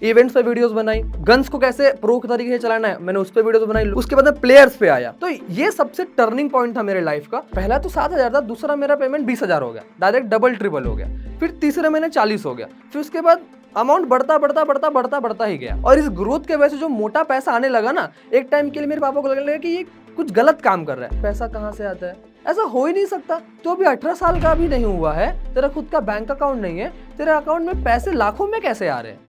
Events पे videos बनाई, guns को कैसे प्रो तरीके से चलाना है मैंने उस पे वीडियोस बनाई। उसके बाद मैं प्लेयर्स पे आया, तो ये सबसे टर्निंग पॉइंट था मेरे लाइफ का। पहला तो 7,000 था, दूसरा मेरा पेमेंट 20,000 हो गया, डायरेक्ट डबल ट्रिपल हो गया। फिर तीसरे महीने 40 हो गया, फिर उसके बाद अमाउंट बढ़ता ही गया। और इस ग्रोथ के वजह से जो मोटा पैसा आने लगा ना, एक टाइम के लिए मेरे पापा को लगने लगा कि ये कुछ गलत काम कर रहा है, पैसा कहाँ से आता है, ऐसा हो ही नहीं सकता। तो अभी 18 साल का भी नहीं हुआ है, तेरा खुद का बैंक अकाउंट नहीं है, तेरे अकाउंट में पैसे लाखों में कैसे आ रहे हैं।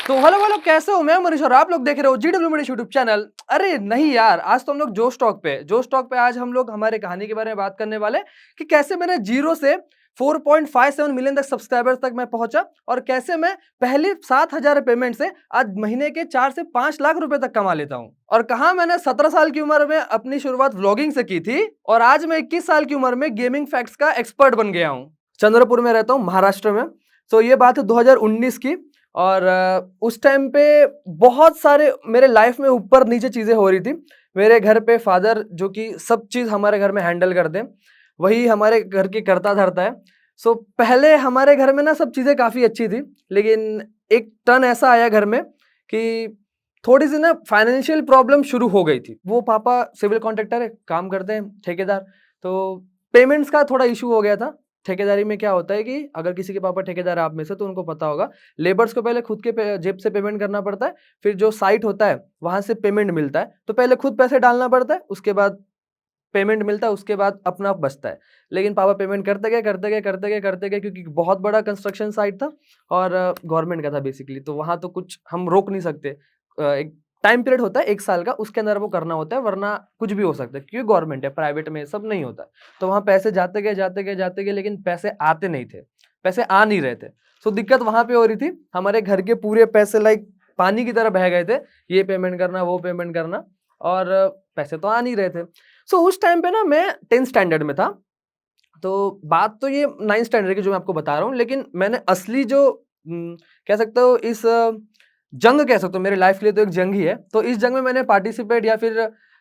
तो हेलो कैसे हो, मैं मनीष और आप लोग देख रहे हो जीडब्ल्यू मनीष यूट्यूब चैनल। अरे नहीं यार, आज तो हम लोग जोश टॉक पे आज हम लोग हमारे कहानी के बारे में बात करने वाले कि कैसे मैंने जीरो से 4.57 मिलियन तक सब्सक्राइबर्स तक मैं पहुंचा, और कैसे मैं पहले 7,000 पेमेंट से आज महीने के 4 से 5 लाख रुपए तक कमा लेता हूं। और कहा मैंने 17 साल की उम्र में अपनी शुरुआत व्लॉगिंग से की थी, और आज मैं 21 साल की उम्र में गेमिंग फैक्ट्स का एक्सपर्ट बन गया हूं। चंद्रपुर में रहता हूं, महाराष्ट्र में। तो ये बात है 2019 की, और उस टाइम पे बहुत सारे मेरे लाइफ में ऊपर नीचे चीज़ें हो रही थी। मेरे घर पे फादर, जो कि सब चीज़ हमारे घर में हैंडल करते हैं, वही हमारे घर की करता धरता है। सो पहले हमारे घर में ना सब चीज़ें काफ़ी अच्छी थी, लेकिन एक टर्न ऐसा आया घर में कि थोड़ी सी ना फाइनेंशियल प्रॉब्लम शुरू हो गई थी। वो पापा सिविल कॉन्ट्रैक्टर है, काम करते हैं, ठेकेदार। तो पेमेंट्स का थोड़ा इशू हो गया था। ठेकेदारी में क्या होता है कि अगर किसी के पापा ठेकेदार आप में से, तो उनको पता होगा, लेबर्स को पहले खुद के जेब से पेमेंट करना पड़ता है, फिर जो साइट होता है वहां से पेमेंट मिलता है। तो पहले खुद पैसे डालना पड़ता है, उसके बाद पेमेंट मिलता है, उसके बाद अपना बचता है। लेकिन पापा पेमेंट करते गए क्योंकि बहुत बड़ा कंस्ट्रक्शन साइट था और गवर्नमेंट का था बेसिकली। तो वहां तो कुछ हम रोक नहीं सकते। एक टाइम पीरियड होता है 1 साल का, उसके अंदर वो करना होता है, वरना कुछ भी हो सकता है, क्योंकि गवर्नमेंट है, प्राइवेट में सब नहीं होता। तो वहां पैसे जाते गए, लेकिन पैसे आते नहीं थे, पैसे आ नहीं रहे थे। सो दिक्कत वहां पे हो रही थी। हमारे घर के पूरे पैसे लाइक पानी की तरह बह गए थे, ये पेमेंट करना, वो पेमेंट करना, और पैसे तो आ नहीं रहे थे। सो उस टाइम पे ना मैं 10th स्टैंडर्ड में था। तो बात तो ये 9th स्टैंडर्ड की जो मैं आपको बता रहा हूँ, लेकिन मैंने असली जो कह सकते हो इस जंग कह सकते हो, मेरे लाइफ के लिए तो एक जंग ही है। तो इस जंग में मैंने पार्टिसिपेट, या फिर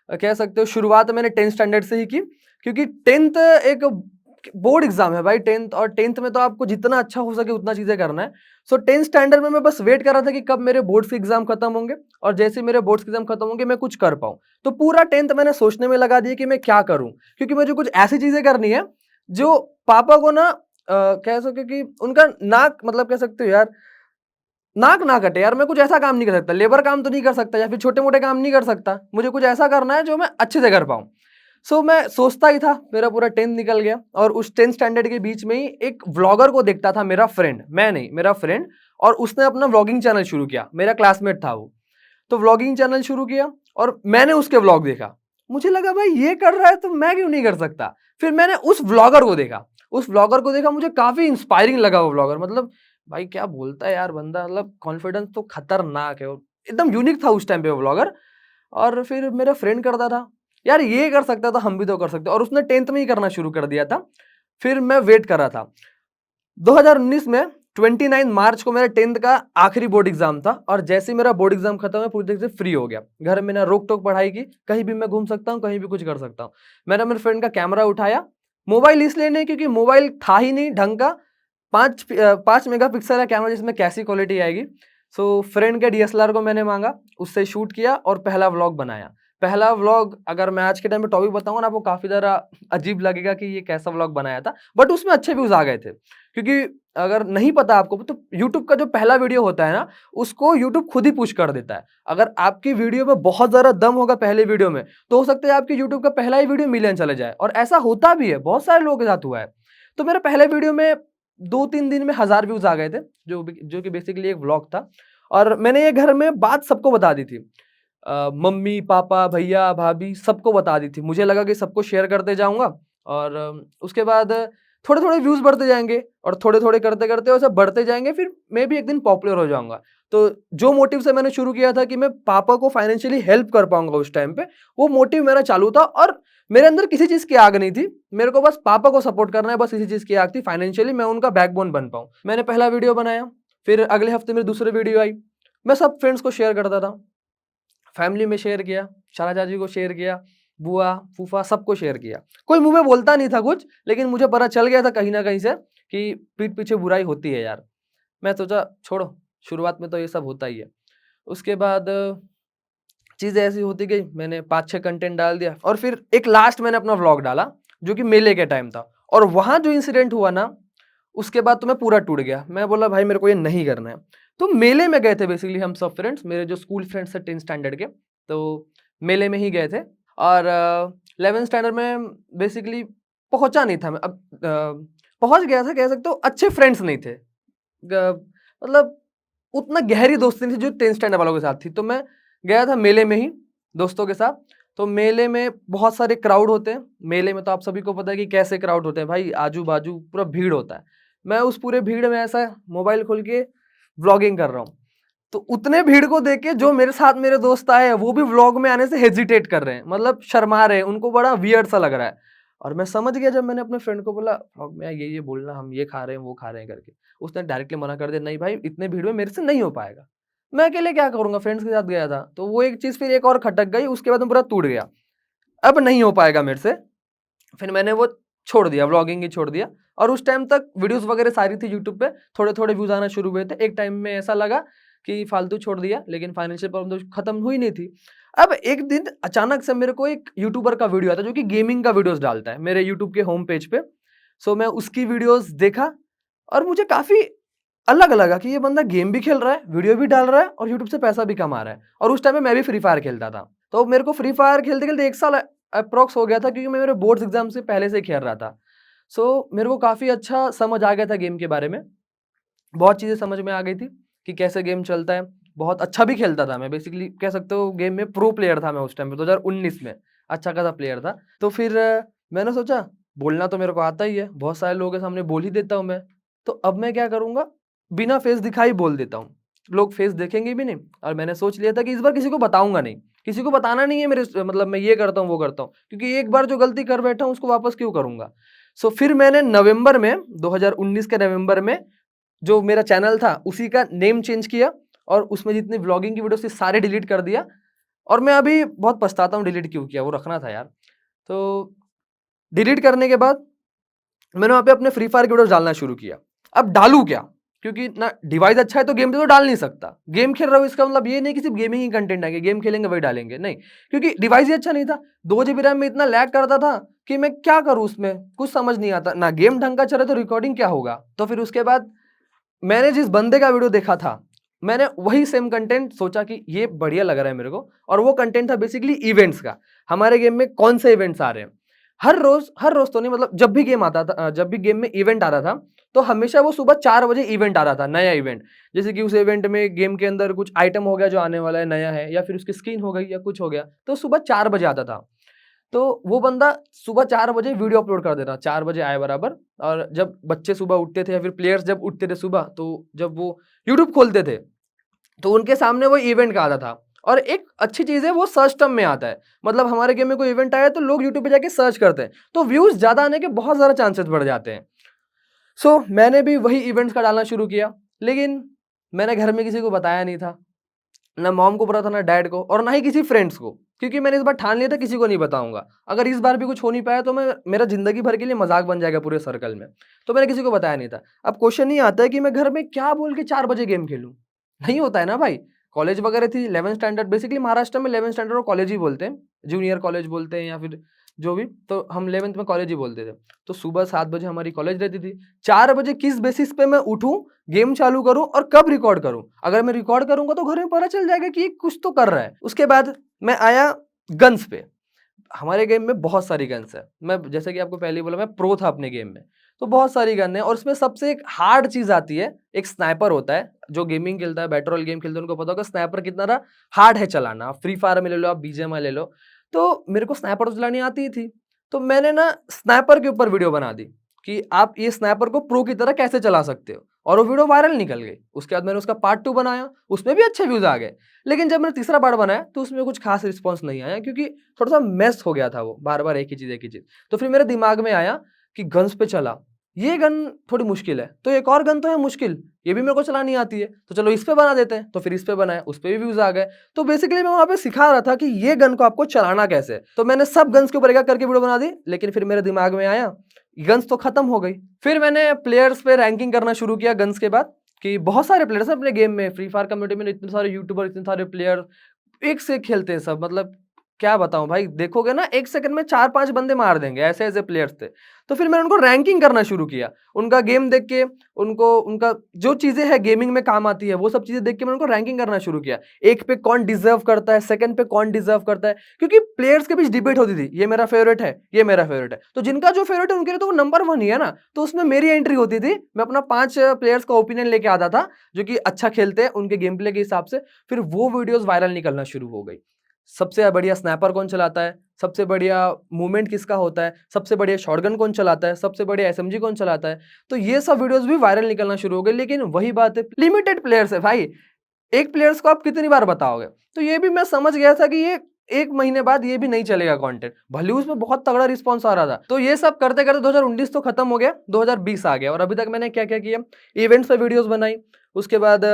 कह सकते हो शुरुआत मैंने 10th स्टैंडर्ड से ही की, क्योंकि 10th एक बोर्ड एग्जाम है भाई। 10th, और 10th में तो आपको जितना अच्छा हो सके उतना चीजें करना है। सो 10th स्टैंडर्ड में मैं बस वेट कर रहा था कि कब मेरे बोर्ड्स के एग्जाम खत्म होंगे, और जैसे मेरे बोर्ड्स के एग्जाम खत्म होंगे मैं कुछ कर पाऊं। तो पूरा 10th मैंने सोचने में लगा दिया कि मैं क्या करूं, क्योंकि मुझे कुछ ऐसी चीजें करनी है जो पापा को ना कह सके कि उनका नाक, मतलब कह सकते हो यार, नाक ना कटे यार। मैं कुछ ऐसा काम नहीं कर सकता, लेबर काम तो नहीं कर सकता, या फिर छोटे मोटे काम नहीं कर सकता। मुझे कुछ ऐसा करना है जो मैं अच्छे से कर पाऊं। सो मैं सोचता ही था, मेरा पूरा 10th निकल गया, और उस 10th स्टैंडर्ड के बीच में ही एक व्लॉगर को देखता था, मेरा फ्रेंड, मैं नहीं, मेरा फ्रेंड। और उसने अपना व्लॉगिंग चैनल शुरू किया, मेरा क्लासमेट था वो। तो व्लॉगिंग चैनल शुरू किया, और मैंने उसके व्लॉग देखा। मुझे लगा भाई ये कर रहा है तो मैं क्यों नहीं कर सकता। फिर मैंने उस व्लॉगर को देखा, मुझे काफी इंस्पायरिंग लगा वो व्लॉगर। मतलब भाई क्या बोलता है यार बंदा, मतलब कॉन्फिडेंस तो खतरनाक है, एकदम यूनिक था उस टाइम पे वो व्लॉगर। और फिर मेरा फ्रेंड करता था, यार ये कर सकता था, हम भी तो कर सकते, और उसने 10th में ही करना शुरू कर दिया था। फिर मैं वेट कर रहा था। 2019 में 29 मार्च को मेरा 10th का आखिरी बोर्ड एग्जाम था, और जैसे ही मेरा बोर्ड एग्जाम खत्म है, पूरी तरीके से फ्री हो गया। घर में ना रोक टोक पढ़ाई की, कहीं भी मैं घूम सकता हूँ, कहीं भी कुछ कर सकता हूँ। मैंने मेरे फ्रेंड का कैमरा उठाया, मोबाइल इसलिए नहीं क्योंकि मोबाइल था ही नहीं ढंग का। 5 मेगापिक्सल का कैमरा, जिसमें कैसी क्वालिटी आएगी। सो फ्रेंड के डीएसएलआर को मैंने मांगा, उससे शूट किया, और पहला व्लॉग बनाया। पहला व्लॉग अगर मैं आज के टाइम पे टॉपिक बताऊंगा ना, आपको काफी ज़्यादा अजीब लगेगा कि ये कैसा व्लॉग बनाया था, बट उसमें अच्छे व्यूज आ गए थे। क्योंकि अगर नहीं पता आपको, तो यूट्यूब का जो पहला वीडियो होता है ना, उसको यूट्यूब खुद ही पुश कर देता है। अगर आपकी वीडियो में बहुत ज़्यादा दम होगा पहले वीडियो में, तो हो सकता है आपकी यूट्यूब का पहला ही वीडियो मिलियन चले जाए, और ऐसा होता भी है, बहुत सारे लोगों के साथ हुआ है। तो मेरे पहले वीडियो में 2-3 दिन में 1000 व्यूज आ गए थे, जो कि बेसिकली एक व्लॉग था। और मैंने ये घर में बात सबको बता दी थी, मम्मी पापा भैया भाभी सबको बता दी थी। मुझे लगा कि सबको शेयर करते जाऊंगा, और उसके बाद थोड़े थोड़े व्यूज बढ़ते जाएंगे, और थोड़े थोड़े करते करते वैसे बढ़ते जाएंगे, फिर मैं भी एक दिन पॉपुलर हो जाऊंगा। तो जो मोटिव से मैंने शुरू किया था कि मैं पापा को फाइनेंशियली हेल्प कर पाऊंगा उस टाइम पे, वो मोटिव मेरा चालू था। और मेरे अंदर किसी चीज की आग नहीं थी, मेरे को बस पापा को सपोर्ट करना है, बस इसी चीज की आग थी, फाइनेंशियली मैं उनका बैकबोन बन पाऊं। मैंने पहला वीडियो बनाया, फिर अगले हफ्ते मेरी दूसरी वीडियो आई। मैं सब फ्रेंड्स को शेयर करता था, फैमिली में शेयर किया, चाचा चाची को शेयर किया, बुआ फूफा सबको शेयर किया। कोई मुंह में बोलता नहीं था कुछ, लेकिन मुझे पता चल गया था कहीं ना कहीं से कि पीठ पीछे बुराई होती है यार। मैं सोचा छोड़ो, शुरुआत में तो ये सब होता ही है। उसके बाद चीज़ें ऐसी होती गई, मैंने 5-6 कंटेंट डाल दिया और फिर एक लास्ट मैंने अपना व्लॉग डाला, जो कि मेले के टाइम था और वहाँ जो इंसिडेंट हुआ ना, उसके बाद तो मैं पूरा टूट गया। मैं बोला भाई मेरे को ये नहीं करना है। तो मेले में गए थे बेसिकली हम सब फ्रेंड्स, मेरे जो स्कूल फ्रेंड्स थे 10th स्टैंडर्ड के, तो मेले में ही गए थे और 11th स्टैंडर्ड में बेसिकली पहुँचा नहीं था मैं। अब पहुँच गया था कह सकते हो, अच्छे फ्रेंड्स नहीं थे। मतलब उतना गहरी दोस्ती नहीं थी जो 10th स्टैंडर्ड वालों के साथ थी। तो मैं गया था मेले में ही दोस्तों के साथ। तो मेले में बहुत सारे क्राउड होते हैं। मेले में तो आप सभी को पता है कि कैसे क्राउड होते हैं भाई, आजू-बाजू पूरा भीड़ होता है। मैं उस पूरे भीड़ में ऐसा मोबाइल खोल के व्लॉगिंग कर रहा हूँ। तो उतने भीड़ को देख के जो मेरे साथ मेरे दोस्त आए हैं, वो भी व्लॉग में आने से हेजिटेट कर रहे हैं, मतलब शर्मा रहे हैं, उनको बड़ा वियर्ड सा लग रहा है। और मैं समझ गया जब मैंने अपने फ्रेंड को बोला व्लॉग में ये बोलना, हम ये खा रहे हैं, वो खा रहे हैं करके। उसने डायरेक्टली मना कर दिया, नहीं भाई इतने भीड़ में मेरे से नहीं हो पाएगा। मैं अकेले क्या करूँगा, फ्रेंड्स के साथ गया था। तो वो एक चीज़ फिर एक और खटक गई, उसके बाद मैं पूरा टूट गया। अब नहीं हो पाएगा मेरे से। फिर मैंने वो छोड़ दिया, व्लॉगिंग ही छोड़ दिया और उस टाइम तक वीडियोस वगैरह सारी थी यूट्यूब पे, थोड़े-थोड़े व्यूज़ आना शुरू हुए थे। एक टाइम में ऐसा लगा कि फालतू छोड़ दिया, लेकिन फाइनेंशियल प्रॉब्लम तो खत्म हुई नहीं थी। अब एक दिन अचानक से मेरे को एक यूट्यूबर का वीडियो आता है जो कि गेमिंग का वीडियोस डालता है मेरे यूट्यूब के होम पेज पे। सो मैं उसकी वीडियोस देखा और मुझे काफ़ी अलग लगा कि ये बंदा गेम भी खेल रहा है, वीडियो भी डाल रहा है और यूट्यूब से पैसा भी कमा रहा है। और उस टाइम में मैं भी फ्री फायर खेलता था। तो मेरे को फ्री फायर खेलते-खेलते 1 साल अप्रॉक्स हो गया था, क्योंकि मैं मेरे बोर्ड्स एग्ज़ाम से पहले से ही खेल रहा था। सो मेरे को काफ़ी अच्छा समझ आ गया था गेम के बारे में। बहुत चीज़ें समझ में आ गई थी कि कैसे गेम चलता है। बहुत अच्छा भी खेलता था मैं, बेसिकली कह सकते हो गेम में प्रो प्लेयर था मैं उस टाइम पे, 2019 में अच्छा खासा प्लेयर था। तो फिर मैंने सोचा बोलना तो मेरे को आता ही है, बहुत सारे लोगों के सामने बोल ही देता हूँ मैं। तो अब मैं क्या करूँगा, बिना फेस दिखाए बोल देता हूँ। लोग फेस देखेंगे भी नहीं और मैंने सोच लिया था कि इस बार किसी को बताऊँगा नहीं। किसी को बताना नहीं है मेरे मतलब मैं ये करता हूँ, वो करता हूँ। क्योंकि एक बार जो गलती कर बैठा हूँ उसको वापस क्यों करूँगा? सो फिर मैंने नवंबर में 2019 के नवंबर में जो मेरा चैनल था उसी का नेम चेंज किया और उसमें जितनी व्लॉगिंग की वीडियोस थी सारे डिलीट कर दिया। और मैं अभी बहुत पछताता हूँ डिलीट क्यों किया, वो रखना था यार। तो डिलीट करने के बाद मैंने वहाँ पे अपने फ्री फायर की वीडियोस डालना शुरू किया। अब डालूँ क्या? क्योंकि ना डिवाइस अच्छा है तो गेम पे तो डाल नहीं सकता। गेम खेल रहा हूँ इसका मतलब ये नहीं कि सिर्फ गेमिंग ही कंटेंट आएंगे, गेम खेलेंगे वही डालेंगे, नहीं। क्योंकि डिवाइस ही अच्छा नहीं था। 2 जीबी रैम में इतना लैग करता था कि मैं क्या करूँ उसमें? कुछ समझ नहीं आता। ना गेम ढंग का चले तो रिकॉर्डिंग क्या होगा? तो फिर उसके बाद मैंने जिस बंदे का वीडियो देखा था, मैंने वही सेम कंटेंट सोचा कि ये बढ़िया लग रहा है मेरे को, और वो कंटेंट था बेसिकली इवेंट्स का। हमारे गेम में कौन से इवेंट्स आ रहे हैं? हर रोज़ तो नहीं, मतलब जब भी गेम आता था जब भी गेम में इवेंट आ रहा था, तो हमेशा वो सुबह 4 बजे इवेंट आ रहा था, नया इवेंट। जैसे कि उस इवेंट में गेम के अंदर कुछ आइटम हो गया जो आने वाला है, नया है, या फिर उसकी स्किन हो गई या कुछ हो गया, तो सुबह 4 बजे आता था। तो वो बंदा सुबह 4 बजे वीडियो अपलोड कर देता, 4 बजे आए बराबर। और जब बच्चे सुबह उठते थे या फिर प्लेयर्स जब उठते थे सुबह, तो जब वो यूट्यूब खोलते थे, तो उनके सामने वो इवेंट का आता था। और एक अच्छी चीज़ है, वो सर्च टर्म में आता है। मतलब हमारे गेम में कोई इवेंट आया तो लोग यूट्यूब पे जाके सर्च करते हैं, तो व्यूज़ ज़्यादा आने के बहुत ज़्यादा चांसेस बढ़ जाते हैं। सो मैंने भी वही इवेंट्स का डालना शुरू किया, लेकिन मैंने घर में किसी को बताया नहीं था। ना मॉम को पता था, ना डैड को, और ना ही किसी फ्रेंड्स को, क्योंकि मैंने इस बार ठान लिया था किसी को नहीं बताऊंगा। अगर इस बार भी कुछ हो नहीं पाया तो मैं मेरा जिंदगी भर के लिए मजाक बन जाएगा पूरे सर्कल में। तो मैंने किसी को बताया नहीं था। अब क्वेश्चन ये आता है कि मैं घर में क्या बोल के 4 बजे गेम खेलूं? नहीं होता है ना भाई। कॉलेज वगैरह थी, 11th स्टैंडर्ड, बेसिकली महाराष्ट्र में 11th स्टैंडर्ड को कॉलेज ही बोलते हैं, जूनियर कॉलेज बोलते हैं या फिर जो भी, तो हम 11th में कॉलेज ही बोलते थे। तो सुबह 7 बजे हमारी कॉलेज रहती थी। 4 बजे किस बेसिस पे मैं उठूं, गेम चालू करूं और कब रिकॉर्ड करूं? अगर मैं रिकॉर्ड करूंगा तो घर में पता चल जाएगा कि ये कुछ तो कर रहा है। उसके बाद मैं आया गन्स पे। हमारे गेम में बहुत सारी गन्स है। मैं जैसे कि आपको पहले ही बोला, मैं प्रो था अपने गेम में, तो बहुत सारी गन है। और उसमें सबसे एक हार्ड चीज आती है, एक स्नाइपर होता है। जो गेमिंग खेलता है, बैटल रॉयल गेम खेलते हैं, उनको पता होगा स्नाइपर कितना हार्ड है चलाना। आप फ्री फायर में ले लो, आप बीजीएमआई ले लो। तो मेरे को स्नाइपर तो चलानी आती ही थी। तो मैंने ना स्नाइपर के ऊपर वीडियो बना दी कि आप ये स्नाइपर को प्रो की तरह कैसे चला सकते हो, और वो वीडियो वायरल निकल गई। उसके बाद मैंने उसका पार्ट 2 बनाया, उसमें भी अच्छे व्यूज आ गए। लेकिन जब मैंने तीसरा पार्ट बनाया तो उसमें कुछ खास रिस्पॉन्स नहीं आया, क्योंकि थोड़ा सा मेस हो गया था वो, बार बार एक ही चीज। तो फिर मेरे दिमाग में आया कि गन्स पे चला, ये गन थोड़ी मुश्किल है, तो एक और गन तो है मुश्किल, ये भी मेरे को चलानी आती है, तो चलो इस पे बना देते हैं। तो फिर इस पे बनाया, उस पे भी व्यूज आ गए। तो बेसिकली मैं वहां पे सिखा रहा था कि ये गन को आपको चलाना कैसे है। तो मैंने सब गन्स के ऊपर एक करके वीडियो बना दी। लेकिन फिर मेरे दिमाग में आया गन्स तो खत्म हो गई। फिर मैंने प्लेयर्स पे रैंकिंग करना शुरू किया गन्स के बाद, कि बहुत सारे प्लेयर्स हैं अपने गेम में, फ्री फायर कम्युनिटी में इतने सारे यूट्यूबर, इतने सारे प्लेयर एक से एक खेलते हैं सब, मतलब क्या बताऊं भाई, देखोगे ना 1 सेकंड में 4-5 बंदे मार देंगे, ऐसे-ऐसे प्लेयर्स थे। तो फिर मैंने उनको रैंकिंग करना शुरू किया। उनका गेम देख के, उनको उनका जो चीज़ें हैं गेमिंग में काम आती है, वो सब चीज़ें देख के मैंने उनको रैंकिंग करना शुरू किया। 1 पे कौन डिज़र्व करता है, सेकंड पे कौन डिज़र्व करता है, क्योंकि प्लेयर्स के बीच डिबेट होती थी, ये मेरा फेवरेट है, ये मेरा फेवरेट है। तो जिनका जो फेवरेट है उनके लिए तो वो नंबर 1 ही है ना। तो उसमें मेरी एंट्री होती थी, मैं अपना 5 प्लेयर्स का ओपिनियन लेके आता था, जो कि अच्छा खेलते हैं उनके गेम प्ले के हिसाब से। फिर वो वीडियोज़ वायरल निकलना शुरू हो गई। सबसे बढ़िया स्नैपर कौन चलाता है, सबसे बढ़िया मूवमेंट किसका होता है, सबसे बढ़िया शॉटगन कौन चलाता है, सबसे बढ़िया एसएमजी कौन चलाता है। तो ये सब वीडियोस भी वायरल निकलना शुरू हो गए, लेकिन वही बात है, लिमिटेड प्लेयर्स है भाई, एक प्लेयर्स को आप कितनी बार बताओगे। तो ये भी मैं समझ गया था कि ये 1 महीने बाद ये भी नहीं चलेगा कंटेंट, भले उसमें बहुत तगड़ा रिस्पांस आ रहा था। तो ये सब करते करते 2019 तो खत्म हो गया, 2020 आ गया, और अभी तक मैंने क्या क्या किया, इवेंट्स पे वीडियोस बनाई, उसके बाद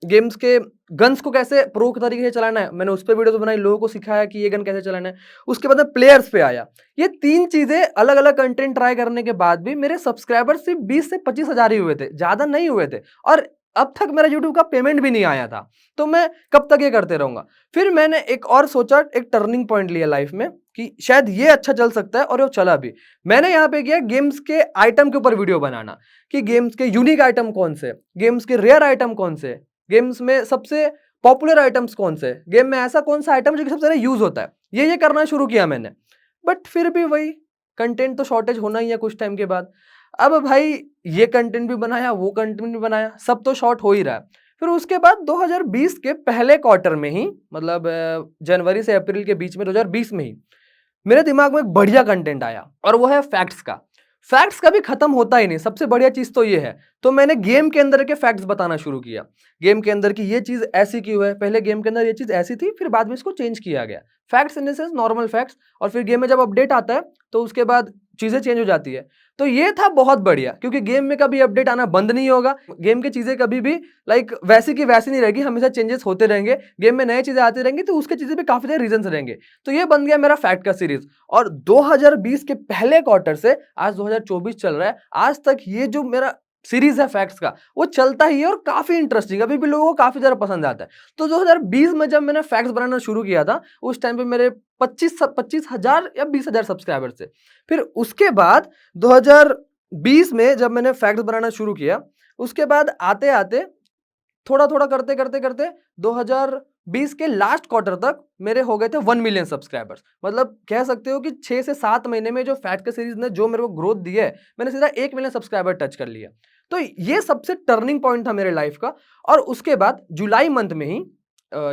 गेम्स के गन्स को कैसे प्रो के तरीके से चलाना है, मैंने उस पर वीडियोस बनाई, लोगों को सिखाया कि ये गन कैसे चलाना है। उसके बाद मैं प्लेयर्स पे आया। ये 3 चीजें अलग अलग कंटेंट ट्राई करने के बाद भी मेरे सब्सक्राइबर सिर्फ 20 से 25 हजार ही हुए थे, ज्यादा नहीं हुए थे, और अब तक मेरा यूट्यूब का पेमेंट भी नहीं आया था। तो मैं कब तक ये करते रहूंगा। फिर मैंने एक और सोचा, एक टर्निंग पॉइंट लिया लाइफ में कि शायद ये अच्छा चल सकता है, और वो चला भी। मैंने यहाँ पे किया गेम्स के आइटम के ऊपर वीडियो बनाना, कि गेम्स के यूनिक आइटम कौन से, गेम्स के रेयर आइटम कौन से, गेम्स में सबसे पॉपुलर आइटम्स कौन से, गेम में ऐसा कौन सा आइटम जो कि सबसे ज्यादा यूज होता है, ये करना शुरू किया मैंने। बट फिर भी वही, कंटेंट तो शॉर्टेज होना ही है कुछ टाइम के बाद। अब भाई ये कंटेंट भी बनाया, वो कंटेंट भी बनाया, सब तो शॉर्ट हो ही रहा है। फिर उसके बाद 2020 के पहले क्वार्टर में ही, मतलब जनवरी से अप्रैल के बीच में 2020 में ही मेरे दिमाग में एक बढ़िया कंटेंट आया, और वो है फैक्ट्स का। फैक्ट्स कभी खत्म होता ही नहीं, सबसे बढ़िया चीज तो ये है। तो मैंने गेम के अंदर के फैक्ट्स बताना शुरू किया, गेम के अंदर की ये चीज ऐसी क्यों है, पहले गेम के अंदर ये चीज ऐसी थी, फिर बाद में इसको चेंज किया गया। Facts in the sense normal facts, और फिर गेम में जब अपडेट आता है तो उसके बाद चीजें चेंज हो जाती है। तो ये था बहुत बढ़िया, क्योंकि गेम में कभी अपडेट आना बंद नहीं होगा, गेम की चीजें कभी भी लाइक वैसी की वैसी नहीं रहेगी, हमेशा चेंजेस होते रहेंगे, गेम में नई चीजें आती रहेंगी, तो उसके चीजें भी काफी सारे रीजन रहेंगे। तो ये बन गया मेरा फैक्ट का सीरीज। और 2020 के पहले क्वार्टर से आज 2024 चल रहा है, आज तक ये जो मेरा सीरीज है फैक्ट्स का, वो चलता ही है, और काफी इंटरेस्टिंग, अभी भी लोगों को काफी ज्यादा पसंद आता है। तो 2020 में जब मैंने फैक्ट्स बनाना शुरू किया था, उस टाइम पे मेरे 25 हजार या 20 हजार सब्सक्राइबर थे। फिर उसके बाद 2020 में जब मैंने फैक्ट्स बनाना शुरू किया, उसके बाद आते आते थोड़ा थोड़ा करते करते करते 2020 के लास्ट क्वार्टर तक मेरे हो गए थे 1 मिलियन सब्सक्राइबर्स। मतलब कह सकते हो कि 6 से 7 महीने में जो फैक्ट का सीरीज ने जो मेरे को ग्रोथ दी है, मैंने सीधा 1 मिलियन सब्सक्राइबर टच कर लिया। तो ये सबसे टर्निंग पॉइंट था मेरे लाइफ का। और उसके बाद जुलाई मंथ में ही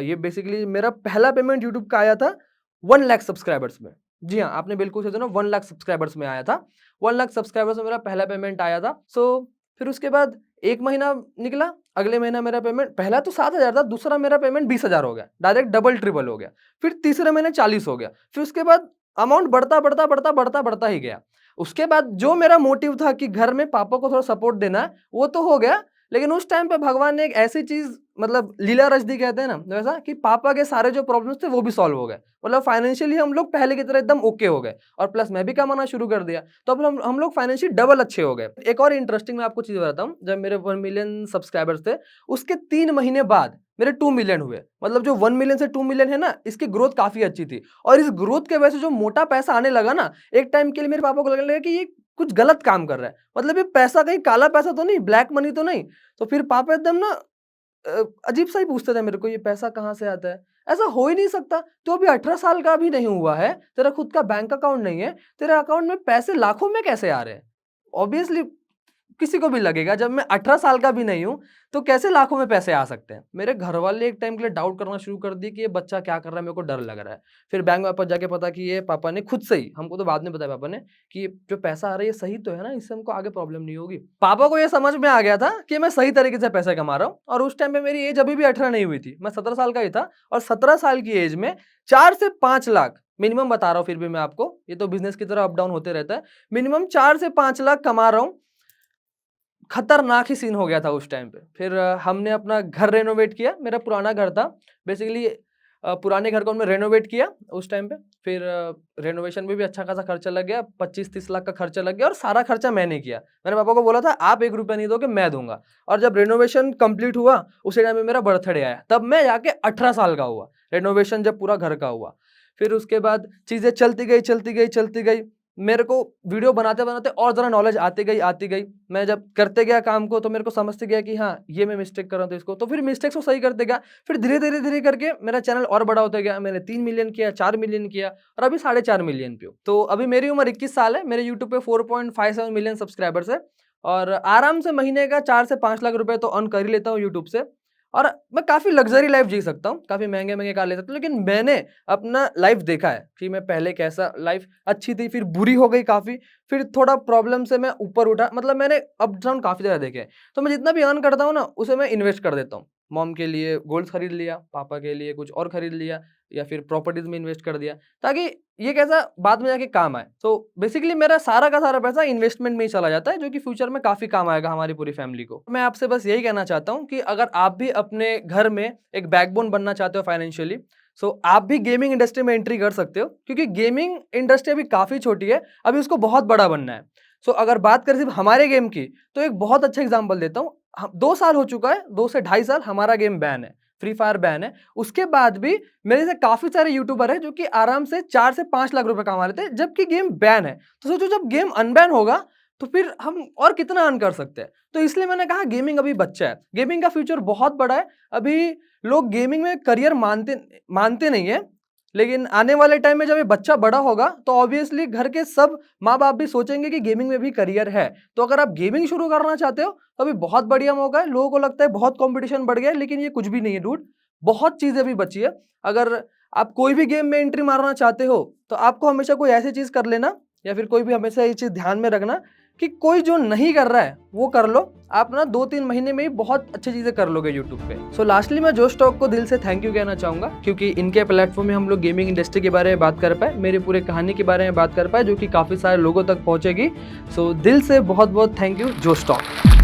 ये बेसिकली मेरा पहला पेमेंट यूट्यूब का आया था 1 लाख सब्सक्राइबर्स में। जी हाँ, आपने बिल्कुल सही सुना, 1 लाख सब्सक्राइबर्स में आया था। 1 लाख सब्सक्राइबर्स में मेरा पहला पेमेंट आया था। फिर उसके बाद 1 महीना निकला, अगले महीना मेरा पेमेंट, पहला तो 7,000 था, दूसरा मेरा पेमेंट 20,000 हो गया, डायरेक्ट डबल ट्रिपल हो गया। फिर तीसरे महीने 40 हो गया। फिर उसके बाद अमाउंट बढ़ता ही गया। उसके बाद जो मेरा मोटिव था कि घर में पापा को थोड़ा सपोर्ट देना है, वो तो हो गया। लेकिन उस टाइम पे भगवान ने एक ऐसी चीज, मतलब लीला रच दी कहते हैं ना, वैसा कि पापा के सारे जो प्रॉब्लम्स थे वो भी सॉल्व हो गए। मतलब फाइनेंशियली हम लोग पहले की तरह एकदम ओके हो गए, और प्लस मैं भी कमाना शुरू कर दिया। तो अब हम लोग फाइनेंशियली डबल अच्छे हो गए। एक और इंटरेस्टिंग मैं आपको चीज बताता हूँ, जब मेरे 1 मिलियन सब्सक्राइबर्स थे, उसके 3 महीने बाद मेरे 2 मिलियन हुए। मतलब जो 1 मिलियन से 2 मिलियन है ना, इसकी ग्रोथ काफी अच्छी थी। और इस ग्रोथ के वजह से जो मोटा पैसा आने लगा ना, एक टाइम के लिए मेरे पापा को लगने लगा कि ये कुछ गलत काम कर रहा है, मतलब ये पैसा कहीं काला पैसा तो नहीं, ब्लैक मनी तो नहीं। तो फिर पापा एकदम ना अजीब सा ही पूछते थे मेरे को, ये पैसा कहाँ से आता है, ऐसा हो ही नहीं सकता, तो अभी 18 साल का भी नहीं हुआ है, तेरा खुद का बैंक अकाउंट नहीं है, तेरे अकाउंट में पैसे लाखों में कैसे आ रहे हैं। ऑब्वियसली किसी को भी लगेगा, जब मैं 18 साल का भी नहीं हूं तो कैसे लाखों में पैसे आ सकते हैं। मेरे घर वाले एक टाइम के लिए डाउट करना शुरू कर दिए कि ये बच्चा क्या कर रहा है, मेरे को डर लग रहा है। फिर बैंक में वापस जाके पता कि ये पापा ने खुद से ही, हमको तो बाद में बताया पापा ने, कि ये जो पैसा आ रहा है ये सही तो है ना, इससे हमको आगे प्रॉब्लम नहीं होगी। पापा को ये समझ में आ गया था कि मैं सही तरीके से पैसे कमा रहा हूँ। और उस टाइम पे मेरी एज अभी भी 18 नहीं हुई थी, मैं 17 साल का ही था। और 17 साल की एज में 4 से 5 लाख मिनिमम बता रहा हूँ, फिर भी मैं आपको, ये तो बिजनेस की तरह अप डाउन होते रहता है, मिनिमम 4 से 5 लाख कमा रहा हूँ। खतरनाक ही सीन हो गया था उस टाइम पे। फिर हमने अपना घर रेनोवेट किया, मेरा पुराना घर था बेसिकली। पुराने घर को हमने रेनोवेट किया उस टाइम पे। फिर रेनोवेशन में भी अच्छा खासा खर्चा लग गया, 25-30 लाख का खर्चा लग गया और सारा खर्चा मैंने किया। मैंने पापा को बोला था आप 1 रुपया नहीं दोगे, मैं दूंगा। और जब रेनोवेशन कंप्लीट हुआ उसी टाइम में मेरा बर्थडे आया, तब मैं जाके 18 साल का हुआ, रेनोवेशन जब पूरा घर का हुआ। फिर उसके बाद चीज़ें चलती गई। मेरे को वीडियो बनाते-बनाते और ज़रा नॉलेज आती गई। मैं जब करते गया काम को तो मेरे को समझते गया कि हाँ, ये मैं मिस्टेक कर रहा था इसको, तो फिर मिस्टेक्स को सही करते गया। फिर धीरे करके मेरा चैनल और बड़ा होता गया। मैंने 3 मिलियन किया, 4 मिलियन किया और अभी 4.5 मिलियन पे हूँ। तो अभी मेरी उम्र 21 साल है, मेरे यूट्यूब पे 4.57 मिलियन सब्सक्राइबर्स है और आराम से महीने का 4 से 5 लाख रुपए तो अर्न कर ही लेता हूँ यूट्यूब से। और मैं काफ़ी लग्ज़री लाइफ़ जी सकता हूँ, काफ़ी महँगे-महँगे कार ले सकता हूँ, लेकिन मैंने अपना लाइफ़ देखा है कि मैं पहले कैसा लाइफ़ अच्छी थी, फिर बुरी हो गई काफ़ी, फिर थोड़ा प्रॉब्लम से मैं ऊपर उठा, मतलब मैंने अप डाउन काफ़ी ज़्यादा देखे हैं। तो मैं जितना भी अर्न करता हूँ ना, उसे मैं इन्वेस्ट कर देता हूँ। मॉम के लिए गोल्ड खरीद लिया, पापा के लिए कुछ और खरीद लिया या फिर प्रॉपर्टीज़ में इन्वेस्ट कर दिया, ताकि ये कैसा बाद में जाके काम आए। तो बेसिकली मेरा सारा का सारा पैसा इन्वेस्टमेंट में ही चला जाता है, जो कि फ्यूचर में काफ़ी काम आएगा हमारी पूरी फैमिली को। मैं आपसे बस यही कहना चाहता हूँ कि अगर आप भी अपने घर में एक बैकबोन बनना चाहते हो फाइनेंशियली, सो आप भी गेमिंग इंडस्ट्री में एंट्री कर सकते हो, क्योंकि गेमिंग इंडस्ट्री अभी काफ़ी छोटी है, अभी उसको बहुत बड़ा बनना है। सो अगर बात करें सिर्फ हमारे गेम की, तो एक बहुत अच्छा एग्जांपल देता हूँ। 2 साल हो चुका है, 2 से ढाई साल हमारा गेम बैन है, फ्री फायर बैन है। उसके बाद भी मेरे से काफ़ी सारे यूट्यूबर हैं जो कि आराम से 4 से 5 लाख रुपए कमा लेते हैं, जबकि गेम बैन है। तो सोचो जब गेम अनबैन होगा, तो फिर हम और कितना अर्न कर सकते हैं। तो इसलिए मैंने कहा गेमिंग अभी बच्चा है, गेमिंग का फ्यूचर बहुत बड़ा है। अभी लोग गेमिंग में करियर मानते नहीं है, लेकिन आने वाले टाइम में जब ये बच्चा बड़ा होगा तो ऑब्वियसली घर के सब माँ-बाप भी सोचेंगे कि गेमिंग में भी करियर है। तो अगर आप गेमिंग शुरू करना चाहते हो तो अभी बहुत बढ़िया मौका है। लोगों को लगता है बहुत कॉम्पिटिशन बढ़ गया है, लेकिन ये कुछ भी नहीं है डूड, बहुत चीज़ें अभी बची है। अगर आप कोई भी गेम में एंट्री मारना चाहते हो तो आपको हमेशा कोई ऐसी चीज़ कर लेना, या फिर कोई भी हमेशा ये चीज़ ध्यान में रखना कि कोई जो नहीं कर रहा है वो कर लो। आप ना 2-3 महीने में ही बहुत अच्छी चीज़ें कर लोगे यूट्यूब पे। सो लास्टली मैं जोश टॉक को दिल से थैंक यू कहना चाहूँगा, क्योंकि इनके प्लेटफॉर्म में हम लोग गेमिंग इंडस्ट्री के बारे में बात कर पाए, मेरी पूरे कहानी के बारे में बात कर पाए, जो कि काफ़ी सारे लोगों तक पहुँचेगी। सो दिल से बहुत बहुत थैंक यू जोश टॉक।